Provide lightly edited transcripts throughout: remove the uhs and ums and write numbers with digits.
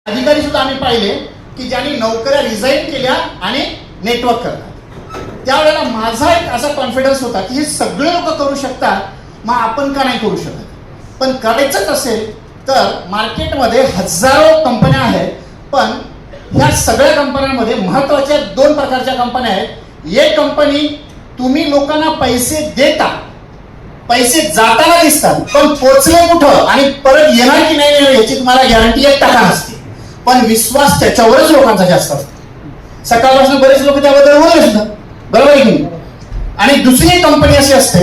अधिकारी सुद्धा आम्ही पाहिले की ज्यांनी नोकऱ्या रिझाईन केल्या आणि नेटवर्क करतात. त्यावेळेला माझा एक असा कॉन्फिडन्स होता की हे सगळे लोक करू शकतात, मग आपण का नाही करू शकत. पण करायचंच असेल तर मार्केटमध्ये हजारो कंपन्या आहेत, पण ह्या सगळ्या कंपन्यांमध्ये महत्वाच्या दोन प्रकारच्या कंपन्या आहेत. एक कंपनी तुम्ही लोकांना पैसे देता, पैसे जाताना दिसतात, पण पोचले कुठं आणि परत येणार की नाही याची तुम्हाला गॅरंटी 1% नसते. पण विश्वास त्याच्यावरच लोकांचा जास्त असतो. सकाळपासून बरेच लोक त्याबद्दल बोलत असतात, बरोबर आहे की. आणि दुसरी एक कंपनी अशी असते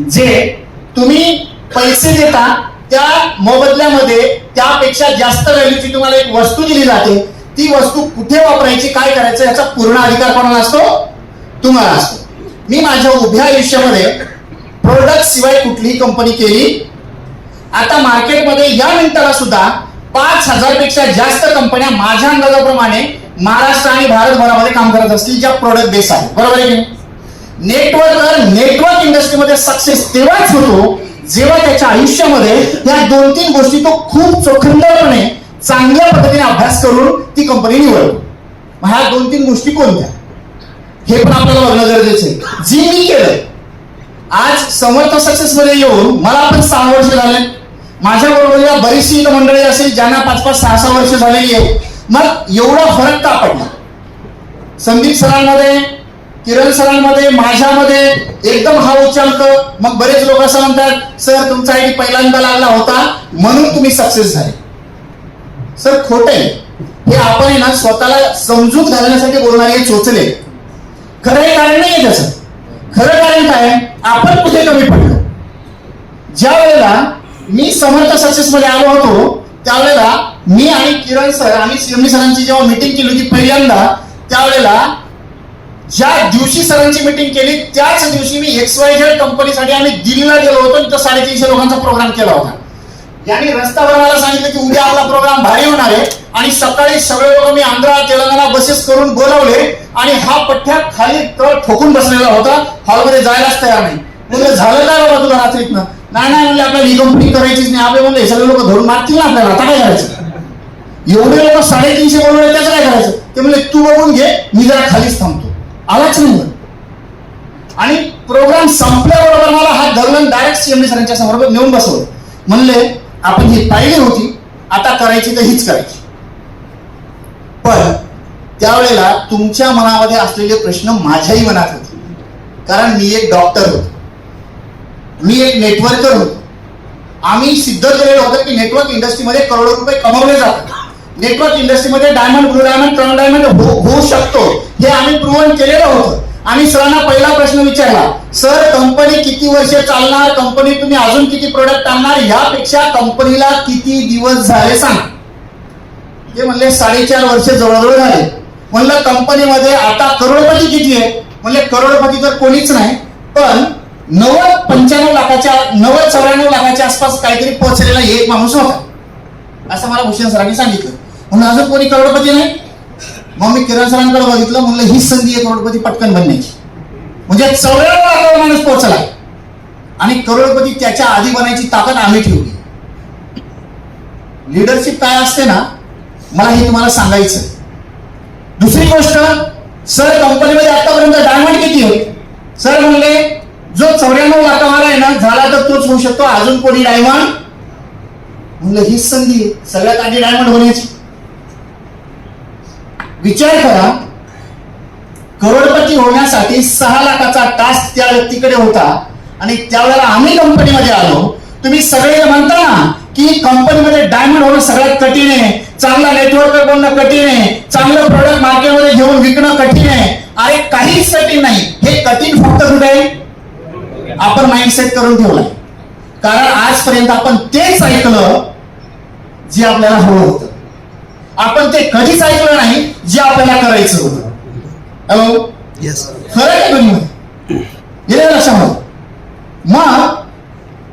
जे तुम्ही पैसे देता, त्या मोबदल्यामध्ये त्यापेक्षा जास्त व्हॅल्यूची तुम्हाला एक वस्तू दिली जाते. ती वस्तू कुठे वापरायची, काय करायचं याचा पूर्ण अधिकार कोणाला असतो? तुम्हाला असतो. मी माझ्या उभ्या आयुष्यामध्ये प्रोडक्ट शिवाय कुठलीही कंपनी केली. आता मार्केटमध्ये या मिनिटाला सुद्धा 5000 पेक्षा जास्त कंपन्या माझ्या अंदाजाप्रमाणे महाराष्ट्र आणि भारतभरामध्ये काम करत असतील ज्या प्रोडक्ट बेस आहे, बरोबर आहे की. नेटवर्क इंडस्ट्रीमध्ये सक्सेस तेव्हाच होतो जेव्हा त्याच्या आयुष्यामध्ये या 2-3 गोष्टी तो खूप चोखंदळपणे चांगल्या पद्धतीने अभ्यास करून ती कंपनी निवडतो. ह्या 2-3 गोष्टी कोणत्या हे पण आपल्याला बघणं गरजेचं आहे. जी मी केलं आज समर्थ सक्सेस मध्ये येऊन मला पण 6 वर्ष झाले. माझ्या बरोबर बरीचशी मंडळी असेल ज्यांना 5-5, 6-6 वर्ष झालेली आहे. मग एवढा फरक का पडला? संदीप सरांमध्ये, किरण सरांमध्ये, माझ्यामध्ये एकदम हा उच्चांक. मग बरेच लोक असं म्हणतात, सर तुमचा आयडी पहिल्यांदा लागला होता म्हणून तुम्ही सक्सेस झाले. सर खोट आहे हे. आपण ना स्वतःला समजूत घालण्यासाठी बोलणारे चोचले. खरं कारण नाहीये त्याचं. खरं कारण काय, आपण कुठे कमी पडलो. ज्या वेळेला मी समर्थ सक्सेस मध्ये आलो होतो त्यावेळेला मी आणि किरण सर आणि शिवमी सरांची जेव्हा मीटिंग केली होती पहिल्यांदा, त्यावेळेला ज्या दिवशी सरांची मीटिंग केली त्याच दिवशी मी XYZ कंपनीसाठी आम्ही दिल्लीला गेलो होतो. तिथं 350 लोकांचा प्रोग्राम केला होता. यांनी रस्त्यावर मला सांगितलं की उद्या आपला प्रोग्राम भारी होणार आहे आणि सकाळी सगळे लोक मी आंध्रा तेलंगणा बसेस करून बोलावले आणि हा पठ्ठ्या खाली तळ ठोकून बसलेला होता. हॉलमध्ये जायलाच तयार नाही. म्हणजे झालं काय बाबा तुला रात्रीतनं? नाही म्हणजे आपल्याला ही कंपनी करायचीच नाही. आपले म्हणले हे सगळे लोक धरून मारतील ना आपल्याला, आता काय करायचं? एवढे लोक 350 बोलवले, त्याचं काय करायचं? ते म्हणले तू बघून घे, मी जरा खालीच थांबतो. आलाच नाही. आणि प्रोग्राम संपल्याबरोबर मला हात धरून डायरेक्ट सीएमडी सरांच्या समोर नेऊन बसवलं. म्हणले आपण ही पाहिली होती, आता करायची तर हीच करायची. पण त्यावेळेला तुमच्या मनामध्ये असलेले प्रश्न माझ्याही मनात होते. कारण मी एक डॉक्टर होतो, मी एक नेटवर्कर होतो. आम्ही सिद्ध केलेलं होतं की नेटवर्क इंडस्ट्रीमध्ये करोडो रुपये कमवले जातात. नेटवर्क इंडस्ट्रीमध्ये diamond, blue diamond, crown diamond होऊ शकतो हे आम्ही प्रूव्हन केलेलं होतं. आम्ही सरांना पहिला प्रश्न विचारला, सर कंपनी किती वर्ष चालणार, कंपनी तुम्ही अजून किती प्रोडक्ट आणणार, यापेक्षा कंपनीला किती दिवस झाले सांग. ते म्हणले 4.5 वर्ष जवळजवळ झाले. म्हणलं कंपनीमध्ये आता करोडपती किती आहे? म्हणले करोडपती तर कोणीच नाही, पण 90-95 लाखाच्या 90-94 लाखाच्या आसपास काहीतरी पोहोचलेला एक माणूस होता असं मला भूषण सरांनी सांगितलं. म्हणून अजून कोणी करोडपती नाही. मग मी किरण सरांकडे बघितलं, म्हणलं ही संधी आहे करोडपती पटकन बनण्याची. म्हणजे 94 लाखावर माणूस पोहोचला आणि करोडपती त्याच्या आधी बनायची ताकद आम्ही ठेवली. लिडरशिप काय असते ना, मला हे तुम्हाला सांगायचं. दुसरी गोष्ट, सर कंपनीमध्ये आतापर्यंत डायमंड किती आहे? सर म्हणले जो 94 लाखावाला आहे ना झाला तर तोच होऊ शकतो, अजून कोणी डायमंड? म्हणलं हीच संधी आहे सगळ्यात आधी डायमंड होण्याची. विचार करा, करोडपती होण्यासाठी 6 लाखाचा टास्क त्या व्यक्तीकडे होता आणि त्यावेळेला आम्ही कंपनीमध्ये आलो. तुम्ही सगळे म्हणता ना की कंपनीमध्ये डायमंड होणं सगळ्यात कठीण आहे, चांगला नेटवर्क बनणं कठीण आहे, चांगलं प्रोडक्ट मार्केटमध्ये घेऊन विकणं कठीण आहे. अरे काहीच कठीण नाही. हे कठीण फक्त कुठे आहे? आपण माइंडसेट करून ठेवलाय. कारण आजपर्यंत आपण तेच ऐकलं जे आपल्याला हवं होतं. आपण ते कधीच ऐकलं नाही जे आपल्याला करायचं होतं. हॅलो, येस, खरं आहे दोन्ही गेल्या लक्षामध्ये. मग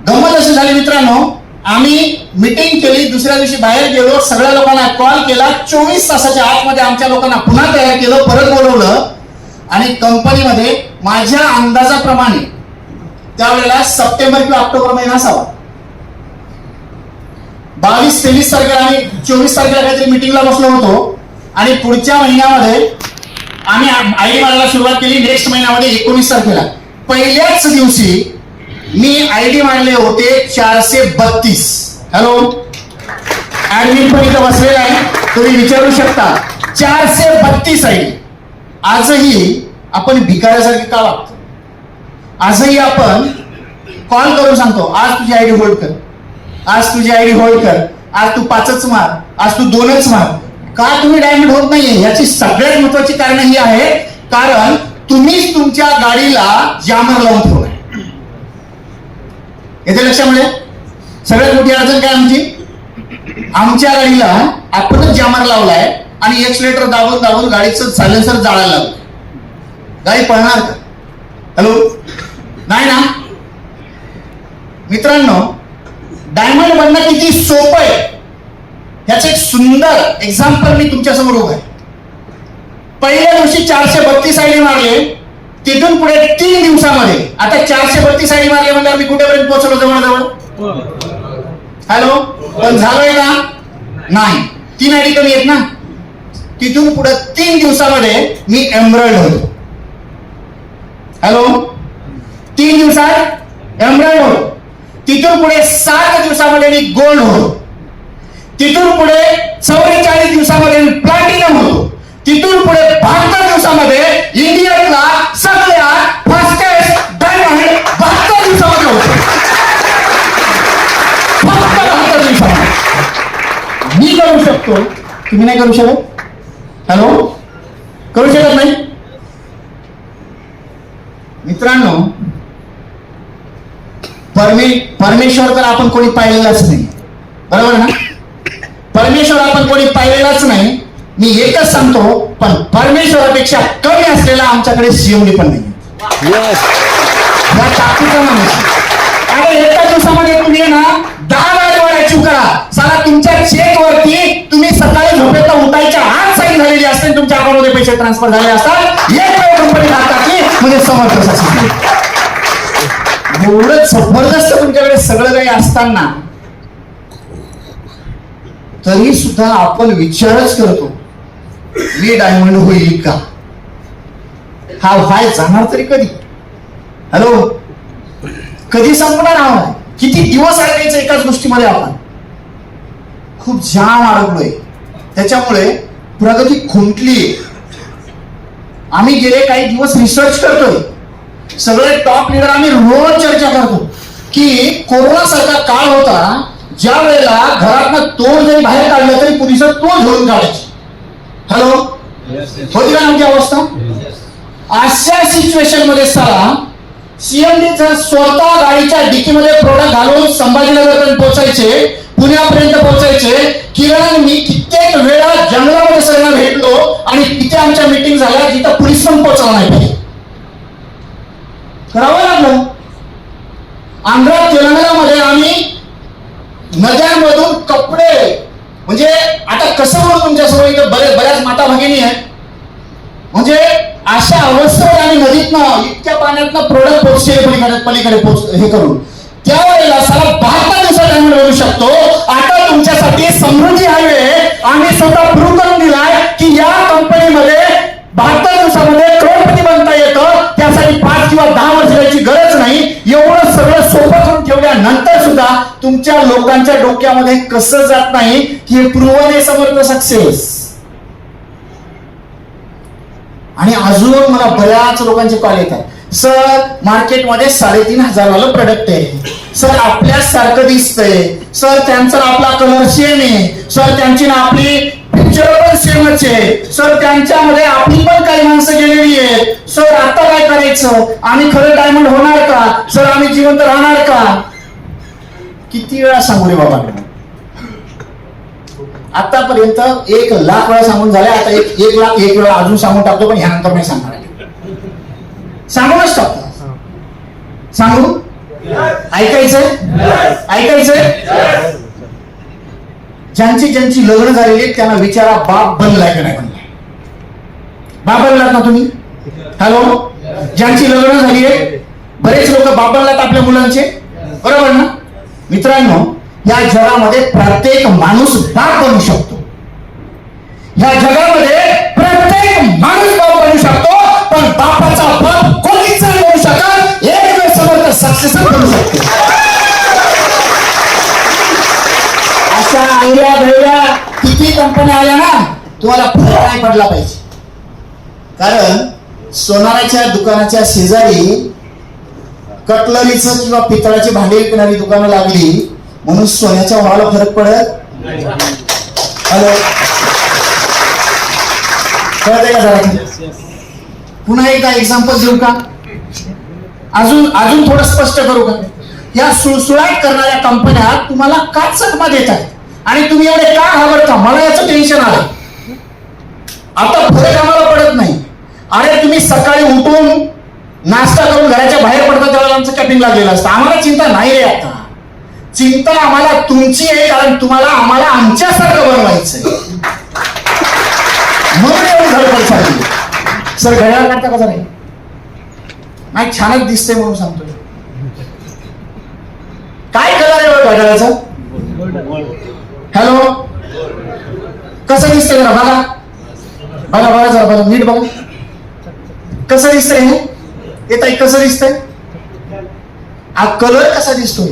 गंमत अशी झाली मित्रांनो, आम्ही मीटिंग केली, दुसऱ्या दिवशी बाहेर गेलो, सगळ्या लोकांना कॉल केला, 24 तासाच्या आतमध्ये आमच्या लोकांना पुन्हा तयार केलं, परत बोलवलं आणि कंपनीमध्ये माझ्या अंदाजाप्रमाणे त्यावेळेला सप्टेंबर किंवा ऑक्टोबर महिना असावा, 22-23 तारखेला आणि 24 तारखेला काहीतरी मिटिंगला बसलो होतो आणि पुढच्या महिन्यामध्ये आम्ही आयडी मारायला सुरुवात केली. नेक्स्ट महिन्यामध्ये 19 तारखेला पहिल्याच दिवशी मी आयडी मारले होते 432. हॅलो, ऍडमिन पण इथं बसलेला आहे, तुम्ही विचारू शकता. 432 आयडी. आजही आपण भिकाऱ्यासारखे का वागतो? आजही आपण कॉल करून सांगतो, आज तुझी आयडी होल्ड कर, आज तुझी आयडी होल्ड कर, आज तू 5च मार, आज तू 2च मार. का तुम्ही डायमंड होत नाहीये? याची सगळ्यात महत्वाची कारण ही आहे, कारण तुम्हीच तुमच्या गाडीला जामर लावून ठेवलाय. येथे लक्षामध्ये सगळ्यात मोठी अडचण काय आमची? आमच्या गाडीला आपणच जामर लावलाय आणि एक्सलेटर दाबून दाबून गाडीचं सायलेन्सर जाळायला लागलं. गाडी पळणार का? हॅलो, नाही ना. मित्रांनो, डायमंड बनणं किती सोपं आहे याचं एक सुंदर एक्झाम्पल मी तुमच्या समोर उभं आहे. पहिल्या दिवशी 432 आयडी मारले, तिथून पुढे 3 दिवसामध्ये आता 432 आयडी मारले म्हणजे मी कुठेपर्यंत पोहोचलो? जवळजवळ. हॅलो, पण झालोय का? नाही. 3 आयडी कमी आहेत ना. तिथून पुढे 3 दिवसामध्ये मी एमराल्ड होतो. हॅलो, 3 दिवसात एमराल्ड होतो. तिथून पुढे 7 दिवसामध्ये मी गोल्ड होतो. तिथून पुढे 44 दिवसामध्ये मी प्लॅटिनम होतो. तिथून पुढे 72 दिवसामध्ये इंडियातला सगळ्यात फास्टेस्ट डायमंड 72 दिवसामध्ये होतो. फक्त 72 दिवसामध्ये मी करू शकतो, तुम्ही नाही करू शकत? हॅलो, करू शकत नाही? मित्रांनो, परमेश्वर तर आपण कोणी पाहिलेलाच नाही, बरोबर ना? परमेश्वर आपण कोणी पाहिलेलाच नाही. मी एकच सांगतो, पण परमेश्वरापेक्षा कमी असलेला आमच्याकडे सीएमडी पण नाही. या ताकदीचा माणूस. आणि एका दिवसामध्ये तुम्ही ना 10 वेळा अचीव्ह करा. साला तुमच्या चेक वरती तुम्ही सकाळी झोपेला उठायच्या आत साईन झालेली असते, तुमच्या अकाउंटमध्ये पैसे ट्रान्सफर झाले असतात. एक वेळ कंपनी टाकली म्हणजे समर्थ शासन. एवढं जबरदस्त तुमच्याकडे सगळं काही असताना तरी सुद्धा आपण विचारच करतो, मी डायमंड होईल का? हा व्हाय जाणार तरी कधी? हॅलो, कधी संपणार? हा किती दिवस अडकायचं एकाच गोष्टीमध्ये? आपण खूप जाम अडकलोय. त्याच्यामुळे प्रगती खुंटली. आम्ही गेले काही दिवस रिसर्च करतोय. सगळे टॉप लिडर आम्ही रोज चर्चा करतो की कोरोना सारखा काळ होता, ज्या वेळेला घरातनं तोड जरी बाहेर काढलं तरी पोलिस तोड घेऊन काढायची. हॅलो, होती का आमची अवस्था? अशा सिच्युएशन मध्ये साला सीएमडी जर स्वतः गाडीच्या डिकीमध्ये प्रोडक्ट घालून संभाजीनगरपर्यंत पोहोचायचे, पुण्यापर्यंत पोहोचायचे. किरण मी कित्येक वेळा जंगलामध्ये सगळ्यांना भेटलो आणि तिथे आमच्या मीटिंग झाल्या जिथं पोलीस पण पोहोचला नाही पाहिजे. करावं लागलं. आंध्र तेलंगणामध्ये आम्ही नद्यांमधून कपडे, म्हणजे आता कसं म्हणून तुमच्यासमोर इथं बऱ्याच माता भगिनी आहेत, म्हणजे अशा अवस्थेवर आम्ही नदीतनं इतक्या पाण्यातनं प्रोडक्ट पोहोचले पलीकडे हे करून त्यावेळेला साला 72 दिवसात डायमंड मिळू शकतो. आता तुमच्यासाठी समृद्धी हायवे आम्ही स्वतः प्रूव्ह करून दिलाय की या कंपनीमध्ये 72 दिवसामध्ये करोडपती बनता येतं. त्यासाठी 5 किंवा 10 वर्ष जायची गरज नाही. एवढं सगळं सोपं करून ठेवल्यानंतर सुद्धा तुमच्या लोकांच्या डोक्यामध्ये कसं जात नाही की हे प्रूव्हन आहे समर्थ सक्सेस. आणि अजून मला बऱ्याच लोकांचे कॉल येतात, सर मार्केटमध्ये 3,500 वाला प्रोडक्ट आहे, सर आपल्यासारखं दिसतंय, सर त्यांचा आपला कलर सेम आहे, सर त्यांची ना आपली पिक्चर पण सेमच आहे, सर त्यांच्यामध्ये आपली पण काही माणसं गेलेली आहेत, सर आता काय करायचं, आम्ही खरं डायमंड होणार का, सर आम्ही जिवंत राहणार का? किती वेळा सांगू रे बाबा? आतापर्यंत 1,00,000 वेळा सांगून झाले. आता 1,00,001 वेळा अजून सांगून टाकतो, पण ह्यानंतर नाही सांगणार. सांगूनच टाकतो. सांगू? ऐकायचंय? ऐकायचंय? ज्यांची लग्न झालेली त्यांना विचारा, बाप बनलाय का नाही बनलाय? बाप बनलात ना तुम्ही? हॅलो, ज्यांची लग्न झाली आहे, बरेच लोक बाप बनलात आपल्या मुलांचे, बरोबर ना? मित्रांनो, या जगामध्ये प्रत्येक माणूस बाप बनू शकतो. या जगामध्ये प्रत्येक माणूस बाप बनू शकतो, पण बापाचा बाप कोणीच नाही बनू शकत. एक वेळ समर्थ सक्सेसर बनू शकतो. अशा आयडिया भेड्या किती कंपन्या आल्या ना, तुम्हाला फरक नाही पडला पाहिजे. कारण सोनाराच्या दुकानाच्या शेजारी कटलरीचं किंवा पितळाची भांडी विकणारी दुकानं लागली म्हणून सोन्याच्या भावाला फरक पडत. हॅलो, कळतंय का जरा? पुन्हा एकदा एक्झाम्पल देऊ का? अजून थोडं स्पष्ट करू का? या सुळसुळाट करणाऱ्या कंपन्या तुम्हाला का चकमा देतात आणि तुम्ही एवढे का घाबरता? मला याचं टेन्शन आलं. आता फरक आम्हाला पडत नाही. अरे तुम्ही सकाळी उठून नाश्ता करून घराच्या बाहेर पडता त्यावेळेला आमचं कॅपिंग लागलेलं असतं. आम्हाला चिंता नाही रे. आता चिंता आम्हाला तुमची आहे, कारण तुम्हाला आम्हाला आमच्यासारखं बनवायचंय. म्हणून एवढी धडपड चालली. सर घड्याळ काढता का जरा? नाही, छानच दिसतंय म्हणून सांगतो. काय कलर आहे घड्याळाचा? हॅलो, कसं दिसतंय जरा बघा बघा बघा जरा बघा नीट बघा. कसं दिसतंय हे? येत आहे कसं दिसतंय? हा कलर कसा दिसतोय?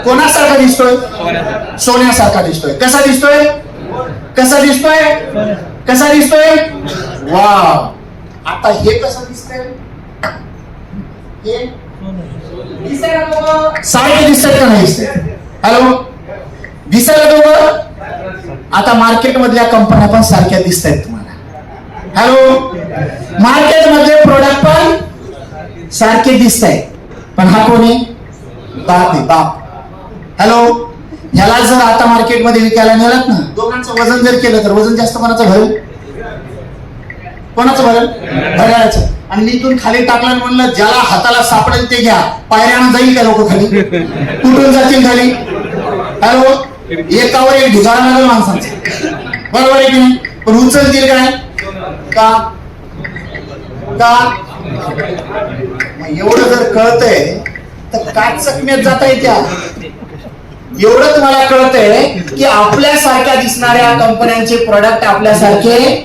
कोणासारखा दिसतोय? सोन्यासारखा दिसतोय. कसा दिसतोय? कसा दिसतोय? कसा दिसतोय? वा, आता हे कसं दिसतंय? हे सारखे दिसतात का नाही दिसत? हॅलो, दिसायला दोघं? आता मार्केट मधल्या कंपन्या पण सारख्या दिसत आहेत तुम्हाला. हॅलो, मार्केट मधले प्रोडक्ट पण सारखे दिसत आहेत, पण हा कोणी? बाप आहे, बाप. हॅलो, ह्याला जर आता मार्केटमध्ये विकायला नेलात ना, दोघांचं वजन जर केलं तर वजन जास्त कोणाचं भरेल? कोणाचं भरेल? घड्याळाचं. आणि इथून खाली टाकलं म्हणलं ज्याला हाताला सापडेल ते घ्या, पायऱ्यानं जाईल का लोक खाली? कुठून जातील खाली? हॅलो, एकावर एक ढिगारा लागेल माणसांचा, बरोबर आहे की नाही? पण उचलतील काय? का? एवढं जर कळतंय तर काय चकम्यात जाता येत्या? एवढं तुम्हाला कळतंय की आपल्यासारख्या दिसणाऱ्या कंपन्यांचे प्रोडक्ट आपल्यासारखे